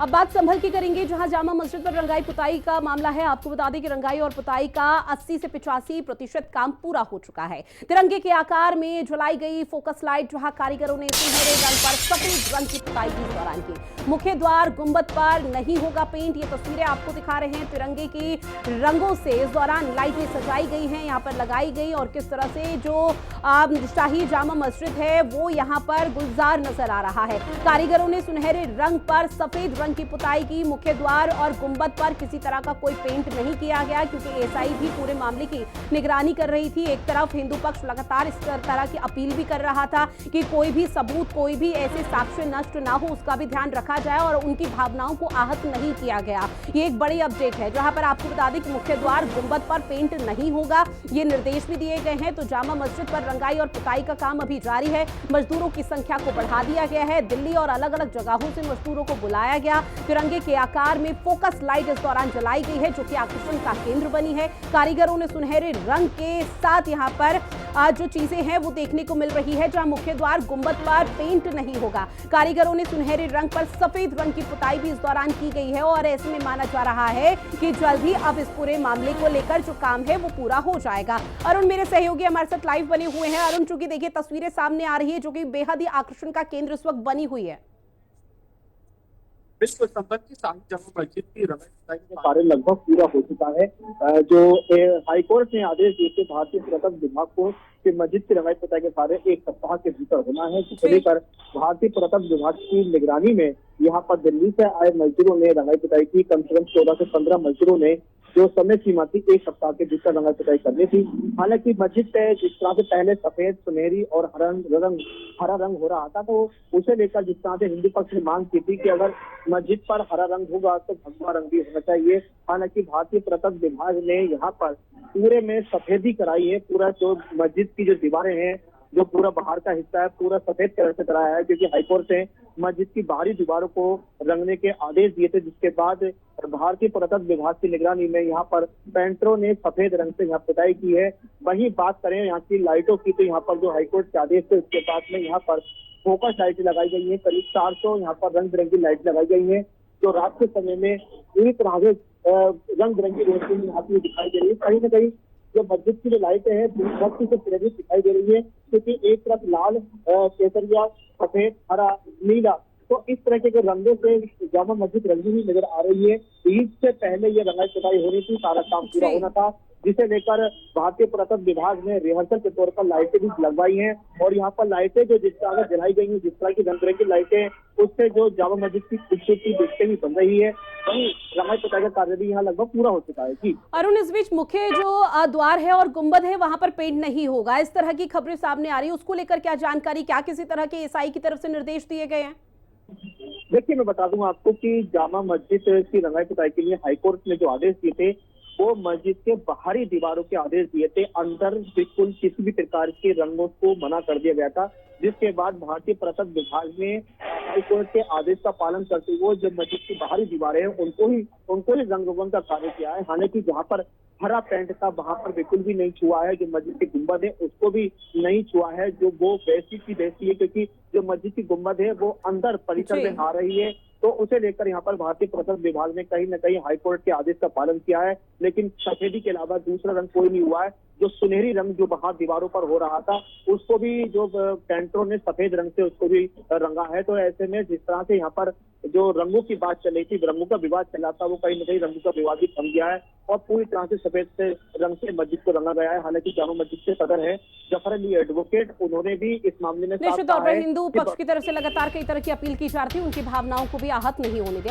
अब बात संभल की करेंगे, जहां जामा मस्जिद पर रंगाई पुताई का मामला है। आपको बता दें कि रंगाई और पुताई का 80 से 85% काम पूरा हो चुका है। तिरंगे के आकार में जलाई गई फोकस लाइट, जहां कारीगरों ने सुनहरे रंग पर सफेद रंग की पुताई की इस दौरान की। मुख्य द्वार गुंबद पर नहीं होगा पेंट। ये तस्वीरें आपको दिखा रहे हैं तिरंगे की रंगों से इस दौरान लाइटें सजाई गई हैं, यहाँ पर लगाई गई, और किस तरह से जो शाही जामा मस्जिद है वो यहाँ पर गुलजार नजर आ रहा है। कारीगरों ने सुनहरे रंग पर सफेद रंग की पुताई की। मुख्य द्वार और गुंबद पर किसी तरह का कोई पेंट नहीं किया गया, क्योंकि एसआई भी पूरे मामले की निगरानी कर रही थी। एक तरफ हिंदू पक्ष लगातार इस तरह की अपील भी कर रहा था कि कोई भी सबूत, कोई भी ऐसे साक्ष्य नष्ट ना हो, उसका भी ध्यान रखा जाए और उनकी भावनाओं को आहत नहीं किया गया। ये एक बड़ी अपडेट है, जहां पर आपको बता दें कि मुख्य द्वार गुंबद पर पेंट नहीं होगा, ये निर्देश भी दिए गए हैं। तो जामा मस्जिद पर रंगाई और पुताई का काम अभी जारी है। मजदूरों की संख्या को बढ़ा दिया गया है। दिल्ली और अलग अलग जगहों से मजदूरों को बुलाया गया। तिरंगे के आकार में फोकस लाइट इस दौरान जलाई गई है, जो कि आकर्षण का केंद्र बनी है। कारीगरों ने सुनहरे रंग के साथ यहाँ पर जो चीजें हैं वो देखने को मिल रही है। जहां मुख्य द्वार गुंबद पर पेंट नहीं होगा, कारीगरों ने सुनहरे रंग पर सफेद रंग की पुताई भी इस दौरान की गई है। और ऐसे में माना जा रहा है कि जल्द ही अब इस पूरे मामले को लेकर जो काम है वो पूरा हो जाएगा। अरुण मेरे सहयोगी हमारे साथ लाइव बने हुए हैं। अरुण, चूंकि देखिए तस्वीरें सामने आ रही है जो कि बेहद ही आकर्षण का केंद्र इस वक्त बनी हुई है। विश्व संबंध की शाही जामा मस्जिद की रंगाई पुताई का कार्य लगभग पूरा हो चुका है। जो हाईकोर्ट ने आदेश दिए थे भारतीय पुरातत्व विभाग को कि मस्जिद की रंगाई पुताई का कार्य 1 सप्ताह के भीतर होना है, जिसे लेकर भारतीय पुरातत्व विभाग की निगरानी में यहाँ पर दिल्ली से आए मजदूरों ने रंगाई पुताई की। कम से कम 14 से 15 मजदूरों ने जो समय सीमा थी 1 सप्ताह के भीतर रंगाई पुताई करनी थी। हालांकि मस्जिद से जिस तरह से पहले सफेद, सुनहरी और हरा रंग हो रहा था, तो उसे लेकर जिस तरह से हिंदू पक्ष ने मांग की थी कि अगर मस्जिद पर हरा रंग होगा तो भगवा रंग भी होना चाहिए। हालांकि भारतीय पुरातत्व विभाग ने यहाँ पर पूरे में सफेदी कराई है। पूरा जो मस्जिद की जो दीवारें हैं, जो पूरा बाहर का हिस्सा है, पूरा सफेद कलर से कराया है, क्योंकि हाईकोर्ट ने मस्जिद की बाहरी दीवारों को रंगने के आदेश दिए थे। जिसके बाद भारतीय पुरातत्व विभाग की निगरानी में यहाँ पर पेंटरों ने सफेद रंग से यहाँ पुताई की है। वहीं बात करें यहाँ की लाइटों की, तो यहाँ पर जो हाईकोर्ट के आदेश थे उसके साथ में यहाँ पर फोकस लाइटें लगाई गई है। करीब 400 यहाँ पर रंग बिरंगी लाइट लगाई गई है, जो रात के समय में पूरी तरह से रंग बिरंगी रोशनी यहाँ की दिखाई दे रही है। कहीं ना कहीं जो मस्जिद की जो लाइटें हैं भक्ति से प्रेरित दिखाई दे रही है, क्योंकि एक तरफ लाल, केसरिया, सफेद, हरा, नीला, तो इस तरह के रंगों से जामा मस्जिद रंगी हुई नजर आ रही है। ईद से पहले ये रंगाई पुताई होनी थी, सारा काम पूरा होना था, जिसे लेकर भारतीय पुरातत्व विभाग ने रिहर्सल के तौर पर लाइटें भी लगवाई हैं। और यहाँ पर लाइटें जो जिस तरह जलाई गई हैं, जिस तरह की रंग बिरंगी लाइटें, उससे जो जामा मस्जिद की खूबसूरती देखते भी बन रही है। वहीं रंगाई पुताई का कार्य भी यहाँ लगभग पूरा हो चुका है। जी अरुण, इस बीच मुख्य जो द्वार है और गुंबद है वहां पर पेंट नहीं होगा, इस तरह की खबरें सामने आ रही है, उसको लेकर क्या जानकारी, क्या किसी तरह के एसआई की तरफ से निर्देश दिए गए हैं? देखिए, मैं बता दूं आपको कि जामा मस्जिद की रंगाई पुताई के लिए हाईकोर्ट ने जो आदेश दिए थे वो मस्जिद के बाहरी दीवारों के आदेश दिए थे। अंदर बिल्कुल किसी भी प्रकार के रंगों को मना कर दिया गया था, जिसके बाद भारतीय पुरातत्व विभाग ने हाईकोर्ट के आदेश का पालन करते हुए जो मस्जिद की बाहरी दीवारें हैं उनको ही रंग रोगन का कार्य किया है। हालांकि जहाँ पर हरा पेंट था वहां पर बिल्कुल भी नहीं छुआ है। जो मस्जिद की गुंबद है उसको भी नहीं छुआ है, जो वो वैसी की वैसी है, क्योंकि जो मस्जिद की गुंबद है वो अंदर परिसर में आ रही है। तो उसे लेकर यहाँ पर भारतीय पुरातत्व विभाग ने कहीं न कहीं हाईकोर्ट के आदेश का पालन किया है। लेकिन सफेदी के अलावा दूसरा रंग कोई नहीं हुआ है। जो सुनहरी रंग जो बाहर दीवारों पर हो रहा था उसको भी जो पेंटरों ने सफेद रंग से उसको भी रंगा है। तो ऐसे में जिस तरह से यहाँ पर जो रंगों की बात चल रही थी, रंगों का विवाद चला था, वो कहीं न कहीं रंगों का विवाद भी थम गया है और पूरी तरह से सफेद से रंग से मस्जिद को रंगा गया है। हालांकि जामा मस्जिद के सदर है जफर अली एडवोकेट, उन्होंने भी इस मामले में निश्चित तौर पर हिंदू पक्ष की तरफ से लगातार कई तरह की अपील की जा रही थी, उनकी भावनाओं को भी आहत नहीं होने दिया।